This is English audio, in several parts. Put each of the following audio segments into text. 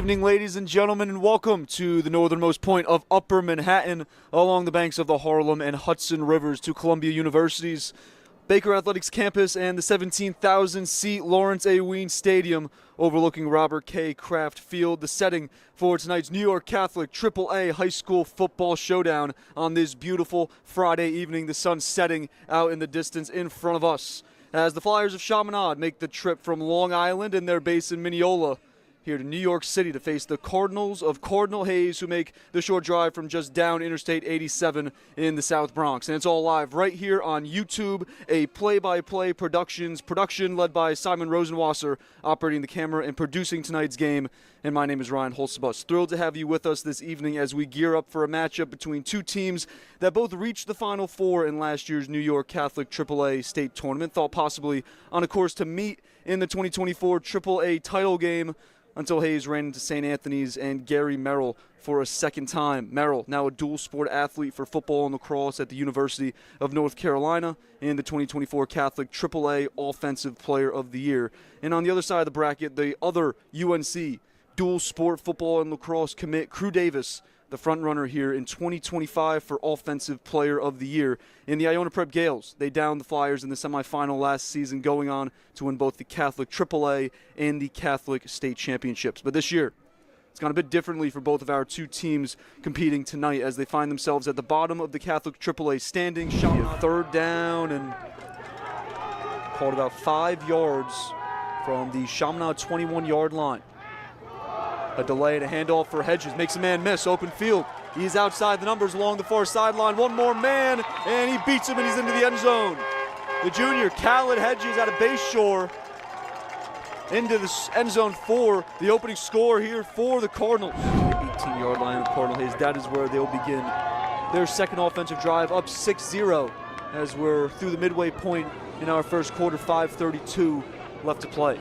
evening, ladies and gentlemen, and welcome to the northernmost point of Upper Manhattan along the banks of the Harlem and Hudson Rivers to Columbia University's Baker Athletics campus and the 17,000-seat Lawrence A. Wien Stadium overlooking Robert K. Kraft Field, the setting for tonight's New York Catholic AAA high school football showdown on this beautiful Friday evening, the sun setting out in the distance in front of us as the Flyers of Chaminade make the trip from Long Island and their base in Mineola here to New York City to face the Cardinals of Cardinal Hayes, who make the short drive from just down Interstate 87 in the South Bronx. And it's all live right here on YouTube, a play-by-play production led by Simon Rosenwasser, operating the camera and producing tonight's game. And my name is Ryan Hulsebos. Thrilled to have you with us this evening as we gear up for a matchup between two teams that both reached the Final Four in last year's New York Catholic AAA state tournament, thought possibly on a course to meet in the 2024 AAA title game, until Hayes ran into St. Anthony's and Gary Merrill for a second time. Merrill, now a dual sport athlete for football and lacrosse at the University of North Carolina, and the 2024 Catholic AAA Offensive Player of the Year. And on the other side of the bracket, the other UNC dual sport football and lacrosse commit, Crew Davis, the front runner here in 2025 for Offensive Player of the Year. In the Iona Prep Gales, they downed the Flyers in the semifinal last season, going on to win both the Catholic AAA and the Catholic State Championships. But this year, it's gone a bit differently for both of our two teams competing tonight as they find themselves at the bottom of the Catholic AAA standings. Third down and called about 5 yards from the Chaminade 21-yard line. A delay and a handoff for Hedges. Makes a man miss. Open field. He's outside the numbers along the far sideline. One more man, and he beats him, and he's into the end zone. The junior, Khaled Hedges, out of Bayshore, into the end zone for the opening score here for the Cardinals. The 18-yard line of Cardinal Hayes. That is where they'll begin their second offensive drive, up 6-0 as we're through the midway point in our first quarter, 5:32 left to play.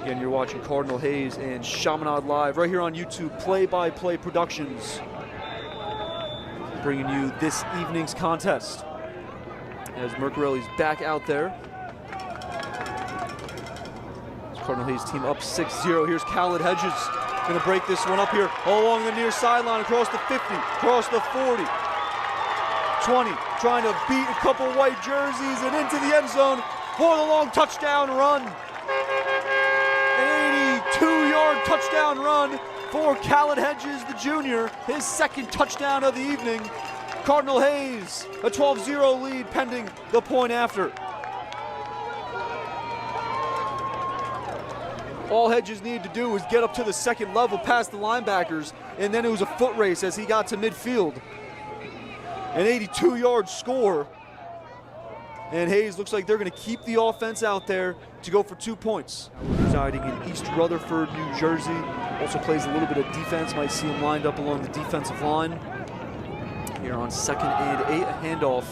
Again, you're watching Cardinal Hayes and Chaminade live right here on YouTube, play-by-play productions, bringing you this evening's contest. As Mercarelli's back out there. This Cardinal Hayes team up 6-0. Here's Khaled Hedges, going to break this one up here all along the near sideline, across the 50, across the 40, 20, trying to beat a couple white jerseys and into the end zone for the long touchdown run. 2-yard touchdown run for Khaled Hedges, the junior, his second touchdown of the evening. Cardinal Hayes, a 12-0 lead pending the point after. All Hedges needed to do was get up to the second level past the linebackers, and then it was a foot race as he got to midfield. An 82-yard score. And Hayes looks like they're going to keep the offense out there to go for 2 points. Residing in East Rutherford, New Jersey. Also plays a little bit of defense. Might see him lined up along the defensive line. Here on 2nd and 8, a handoff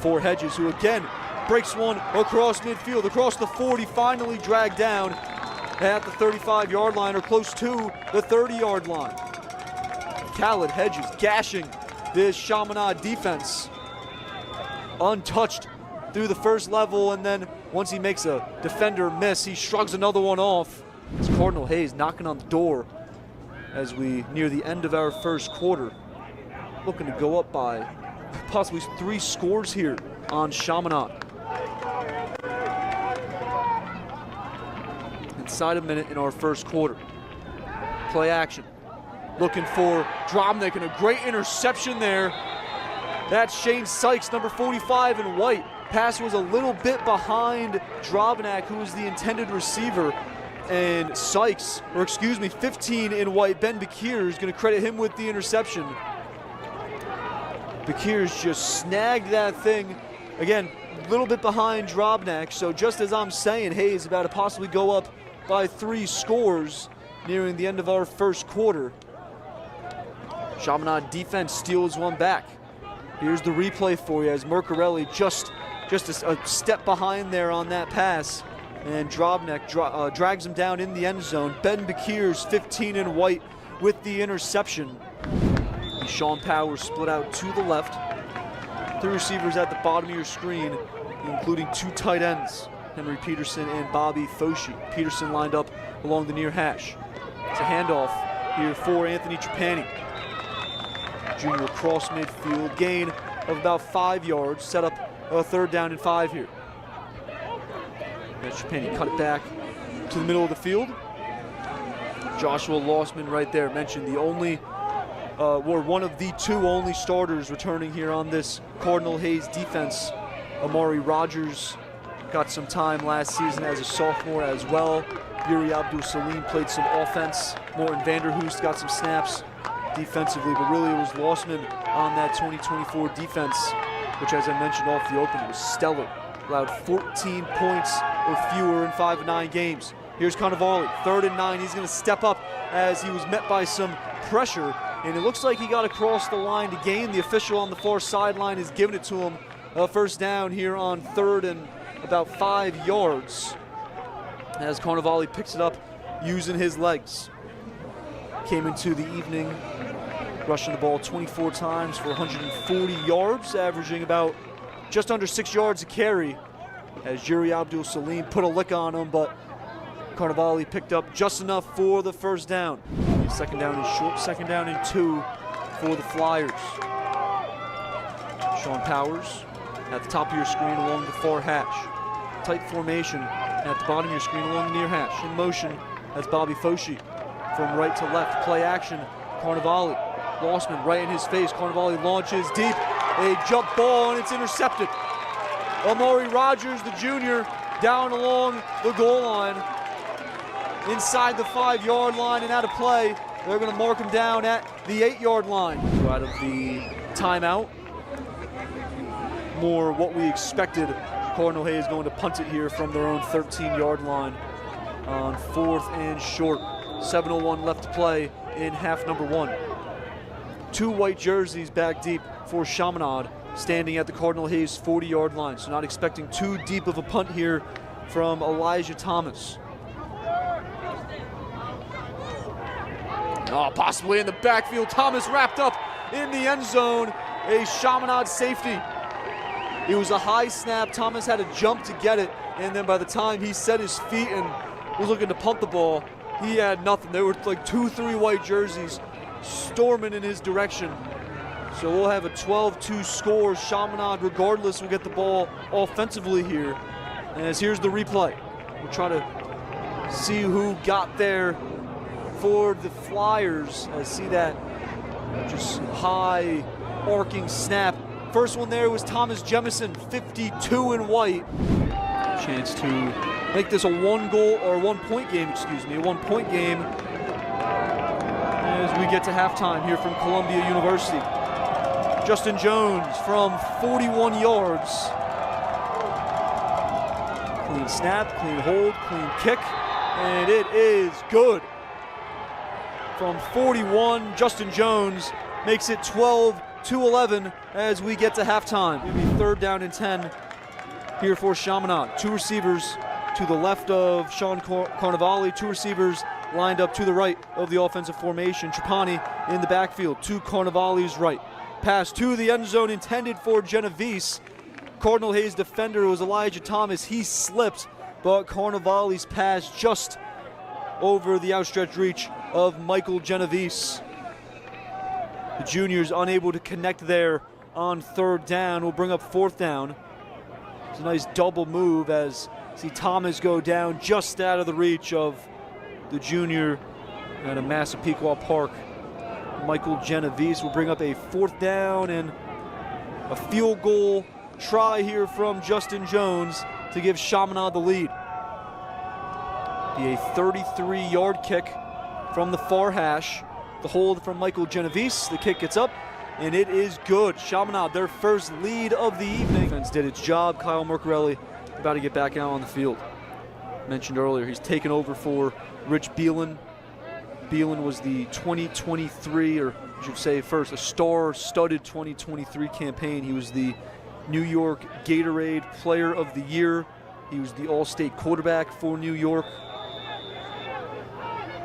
for Hedges, who again breaks one across midfield, across the 40, finally dragged down at the 35-yard line or close to the 30-yard line. Khaled Hedges gashing this Chaminade defense. Untouched through the first level, and then once he makes a defender miss, he shrugs another one off. It's Cardinal Hayes knocking on the door as we near the end of our first quarter. Looking to go up by possibly 3 scores here on Chaminade. Inside a minute in our first quarter. Play action. Looking for Drobnik, and a great interception there. That's Shane Sykes, number 45 in white. Pass was a little bit behind Drobnik, who was the intended receiver. And Sykes, 15 in white, Ben Bakir, is going to credit him with the interception. Bakir's just snagged that thing. Again, a little bit behind Drobnik. So just as I'm saying, Hayes about to possibly go up by 3 scores nearing the end of our first quarter. Chaminade defense steals one back. Here's the replay for you as Mercarelli just a step behind there on that pass. And Drobnik drags him down in the end zone. Ben Bakir's 15 in white with the interception. Sean Powers split out to the left. 3 receivers at the bottom of your screen, including 2 tight ends, Henry Peterson and Bobby Foshi. Peterson lined up along the near hash. It's a handoff here for Anthony Trapani. Junior across midfield, gain of about 5 yards, set up a 3rd down and 5 here. As Trapani cut it back to the middle of the field. Joshua Lossman right there, mentioned the only, or one of the 2 only starters returning here on this Cardinal Hayes defense. Amari Rogers got some time last season as a sophomore as well. Yuri Abdul-Salim played some offense. Morton Vanderhoost got some snaps defensively, but really it was Lossman on that 2024 defense, which, as I mentioned off the open, was stellar. Allowed 14 points or fewer in 5 of 9 games. Here's Cannavale, 3rd and 9. He's going to step up as he was met by some pressure, and it looks like he got across the line to gain. The official on the far sideline is giving it to him. A 1st down here on 3rd and about 5 yards as Cannavale picks it up using his legs. Came into the evening rushing the ball 24 times for 140 yards, averaging about just under 6 yards a carry as Yuri Abdul-Salim put a lick on him, but Cannavale picked up just enough for the 1st down. 2nd down and short, 2nd down and 2 for the Flyers. Sean Powers at the top of your screen along the far hash. Tight formation at the bottom of your screen along the near hash. In motion, that's Bobby Foshi. From right to left, play action, Cannavale. Lossman right in his face. Cannavale launches deep. A jump ball, and it's intercepted. Amari Rogers, the junior, down along the goal line. Inside the 5-yard line and out of play. They're going to mark him down at the 8-yard line. Out of the timeout. More what we expected. Cardinal Hayes going to punt it here from their own 13-yard line on 4th and short. 7:01 left to play in half number 1. 2 white jerseys back deep for Chaminade, standing at the Cardinal Hayes 40-yard line. So not expecting too deep of a punt here from Elijah Thomas. Oh, possibly in the backfield. Thomas wrapped up in the end zone. A Chaminade safety. It was a high snap. Thomas had to jump to get it, and then by the time he set his feet and was looking to punt the ball, he had nothing. There were like 2-3 white jerseys storming in his direction. So we'll have a 12-2 score. Chaminade, regardless, will get the ball offensively here. And as here's the replay. We'll try to see who got there for the Flyers. I see that just high arcing snap. First one there was Thomas Jemison, 52 in white. Chance to make this a 1-point game, a 1-point game as we get to halftime here from Columbia University. Justin Jones from 41 yards. Clean snap, clean hold, clean kick, and it is good. From 41, Justin Jones makes it 12-11 as we get to halftime. It'll be 3rd down and 10 here for Chaminade. 2 receivers to the left of Sean Cannavale, 2 receivers lined up to the right of the offensive formation. Trapani in the backfield to Cannavale's right. Pass to the end zone intended for Genovese. Cardinal Hayes defender was Elijah Thomas. He slipped, but Cannavale's pass just over the outstretched reach of Michael Genovese. The juniors unable to connect there on 3rd down. Will bring up 4th down. It's a nice double move as see Thomas go down just out of the reach of the junior at a Massapequa Park. Michael Genovese will bring up a 4th down and a field goal try here from Justin Jones to give Chaminade the lead. Be a 33-yard kick from the far hash. The hold from Michael Genovese. The kick gets up, and it is good. Chaminade, their first lead of the evening. Defense did its job. Kyle Mercarelli about to get back out on the field. Mentioned earlier, he's taken over for Rich Beelan. Beelan was the 2023, or I should say first, a star-studded 2023 campaign. He was the New York Gatorade Player of the Year. He was the All-State quarterback for New York.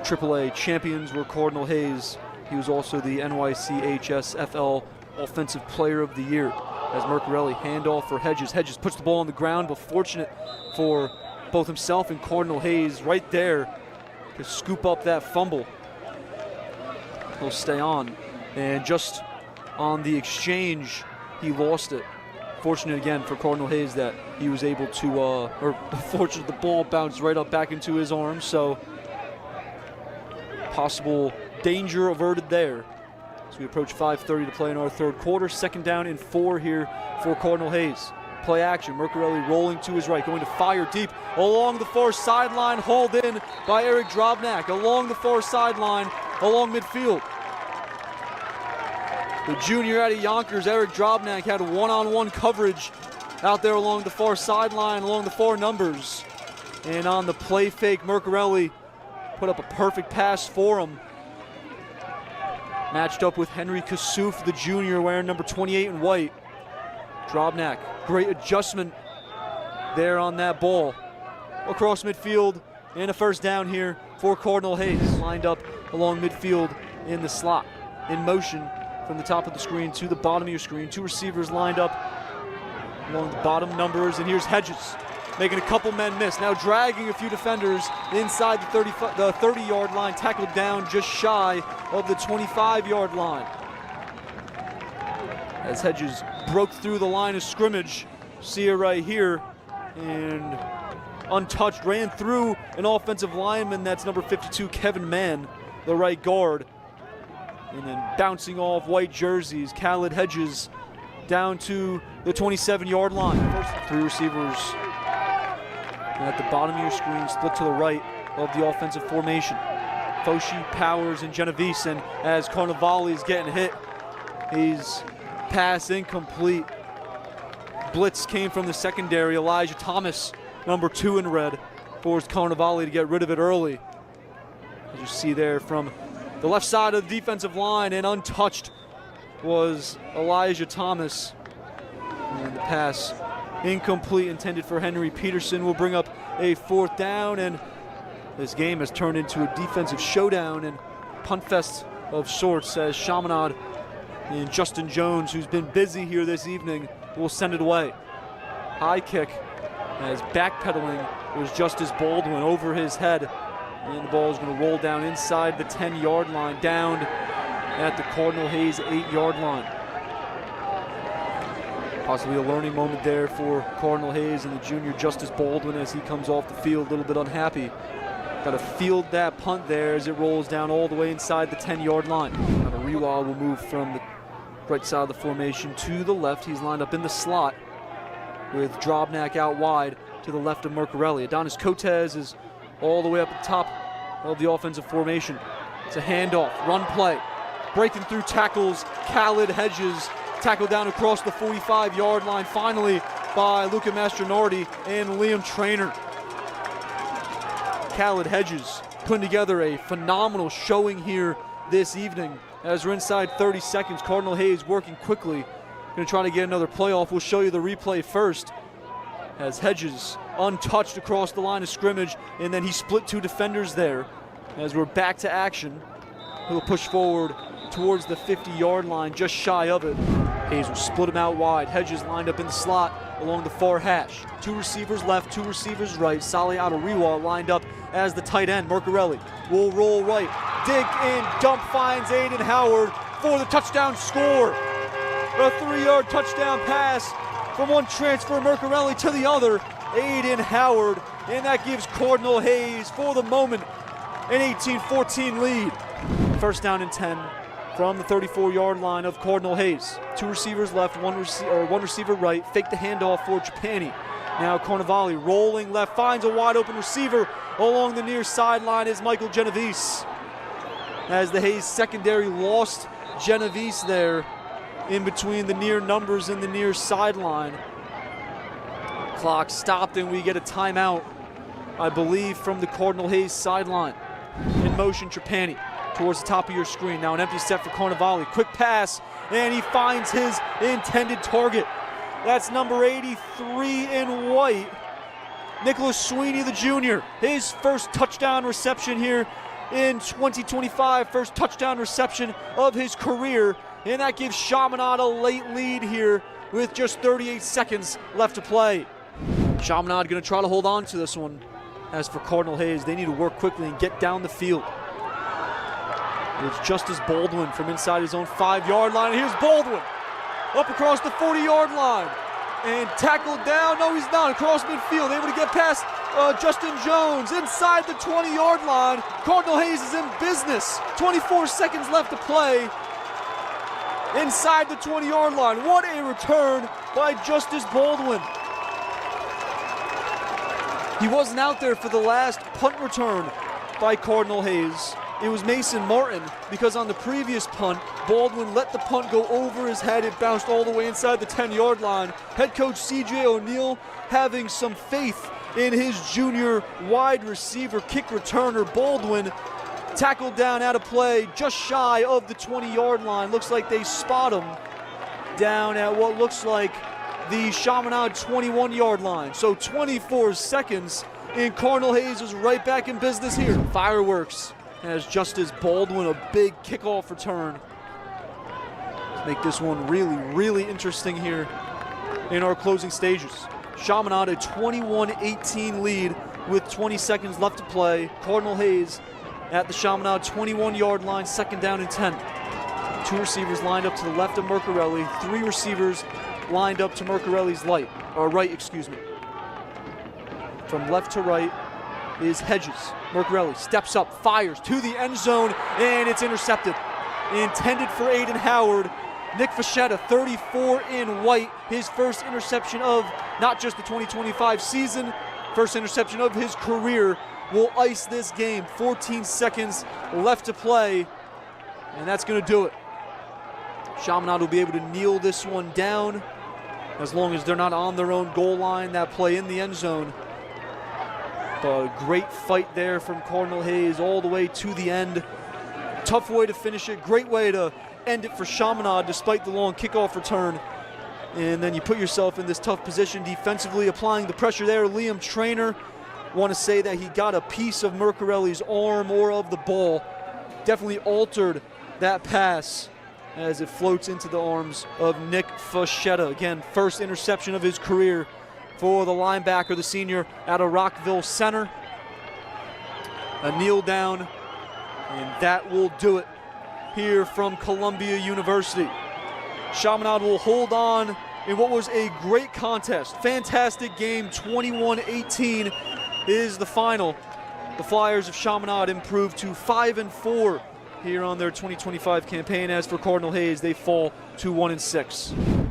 AAA champions were Cardinal Hayes. He was also the NYCHSFL Offensive Player of the Year. As Mercarelli, handoff for Hedges. Hedges puts the ball on the ground, but fortunate for both himself and Cardinal Hayes right there to scoop up that fumble. He'll stay on. And just on the exchange, he lost it. Fortunate again for Cardinal Hayes that he was able to, or fortunate the ball bounced right up back into his arms, so possible danger averted there. As we approach 5:30 to play in our third quarter. 2nd down and 4 here for Cardinal Hayes. Play action, Mercarelli rolling to his right, going to fire deep along the far sideline, hauled in by Eric Drobnak, along the far sideline, along midfield. The junior out of Yonkers, Eric Drobnak, had one-on-one coverage out there along the far sideline, along the far numbers. And on the play fake, Mercarelli put up a perfect pass for him. Matched up with Henry Kassouf, the junior, wearing number 28 in white. Drobnak, great adjustment there on that ball. Across midfield, and a 1st down here for Cardinal Hayes. Lined up along midfield in the slot. In motion from the top of the screen to the bottom of your screen. 2 receivers lined up along the bottom numbers, and here's Hedges making a couple men miss. Now dragging a few defenders inside the 30-yard line, tackled down just shy of the 25-yard line. As Hedges broke through the line of scrimmage, see it right here, and untouched, ran through an offensive lineman. That's number 52, Kevin Mann, the right guard. And then bouncing off white jerseys, Khaled Hedges down to the 27-yard line. First 3 receivers at the bottom of your screen, split to the right of the offensive formation. Foshi, Powers, and Genovese. And as Carnevale is getting hit, he's pass incomplete. Blitz came from the secondary. Elijah Thomas, number 2 in red, forced Carnevale to get rid of it early. As you see there from the left side of the defensive line, and untouched was Elijah Thomas. And the pass incomplete, intended for Henry Peterson, will bring up a 4th down, and this game has turned into a defensive showdown and punt fest of sorts as Chaminade and Justin Jones, who's been busy here this evening, will send it away. High kick as backpedaling was Justice Baldwin over his head. And the ball is going to roll down inside the 10-yard line, down at the Cardinal Hayes 8-yard line. Possibly a learning moment there for Cardinal Hayes and the junior Justice Baldwin as he comes off the field a little bit unhappy. Got to field that punt there as it rolls down all the way inside the 10-yard line. Now Ariwa will move from the right side of the formation to the left. He's lined up in the slot with Drobnak out wide to the left of Mercarelli. Adonis Cotes is all the way up at the top of the offensive formation. It's a handoff, run play. Breaking through tackles, Khaled Hedges, tackled down across the 45-yard line, finally by Luca Mastronardi and Liam Traynor. Khaled Hedges putting together a phenomenal showing here this evening. As we're inside 30 seconds, Cardinal Hayes working quickly. Going to try to get another playoff. We'll show you the replay first. As Hedges untouched across the line of scrimmage, and then he split 2 defenders there. As we're back to action, he'll push forward towards the 50-yard line, just shy of it. Hayes will split him out wide. Hedges lined up in the slot along the far hash. 2 receivers left, 2 receivers right. Salih Adariwa lined up as the tight end. Mercarelli will roll right. Dig and dump finds Aiden Howard for the touchdown score. A 3-yard touchdown pass from one transfer, Mercarelli, to the other, Aiden Howard. And that gives Cardinal Hayes, for the moment, an 18-14 lead. 1st down and 10 from the 34-yard line of Cardinal Hayes. 2 receivers left, one receiver right. Fake the handoff for Trapani. Now Carnevale rolling left, finds a wide open receiver along the near sideline is Michael Genovese. As the Hayes secondary lost Genovese there in between the near numbers and the near sideline. Clock stopped and we get a timeout, I believe, from the Cardinal Hayes sideline. In motion, Trapani towards the top of your screen. Now an empty set for Carnevale. Quick pass, and he finds his intended target. That's number 83 in white, Nicholas Sweeney, the junior. His first touchdown reception here in 2025. First touchdown reception of his career. And that gives Chaminade a late lead here with just 38 seconds left to play. Chaminade going to try to hold on to this one. As for Cardinal Hayes, they need to work quickly and get down the field. It's Justice Baldwin from inside his own 5-yard line. Here's Baldwin up across the 40-yard line and tackled down. No, he's not. Across midfield, able to get past Justin Jones inside the 20-yard line. Cardinal Hayes is in business. 24 seconds left to play. Inside the 20-yard line. What a return by Justice Baldwin. He wasn't out there for the last punt return by Cardinal Hayes. It was Mason Martin, because on the previous punt, Baldwin let the punt go over his head. It bounced all the way inside the 10-yard line. Head coach C.J. O'Neill having some faith in his junior wide receiver kick returner. Baldwin tackled down out of play just shy of the 20-yard line. Looks like they spot him down at what looks like the Chaminade 21-yard line. So 24 seconds, and Cardinal Hayes is right back in business here. Fireworks as Justice Baldwin, a big kickoff return. Let's make this one really, really interesting here in our closing stages. Chaminade a 21-18 lead with 20 seconds left to play. Cardinal Hayes at the Chaminade 21-yard line, 2nd down and 10. 2 receivers lined up to the left of Mercarelli, 3 receivers lined up to Mercarelli's right, excuse me. From left to right is Hedges. Mercarelli steps up, fires to the end zone, and it's intercepted. Intended for Aiden Howard. Nick Fachetta, 34 in white, his first interception of not just the 2025 season, first interception of his career, will ice this game. 14 seconds left to play, and that's going to do it. Chaminade will be able to kneel this one down as long as they're not on their own goal line, that play in the end zone. But a great fight there from Cardinal Hayes all the way to the end. Tough way to finish it. Great way to end it for Chaminade despite the long kickoff return. And then you put yourself in this tough position defensively, applying the pressure there. Liam Traynor, want to say that he got a piece of Mercarelli's arm or of the ball. Definitely altered that pass as it floats into the arms of Nick Fachetta. Again, first interception of his career for the linebacker, the senior out of Rockville Center. A kneel down, and that will do it here from Columbia University. Chaminade will hold on in what was a great contest. Fantastic game, 21-18 is the final. The Flyers of Chaminade improved to 5-4 here on their 2025 campaign. As for Cardinal Hayes, they fall to 1-6.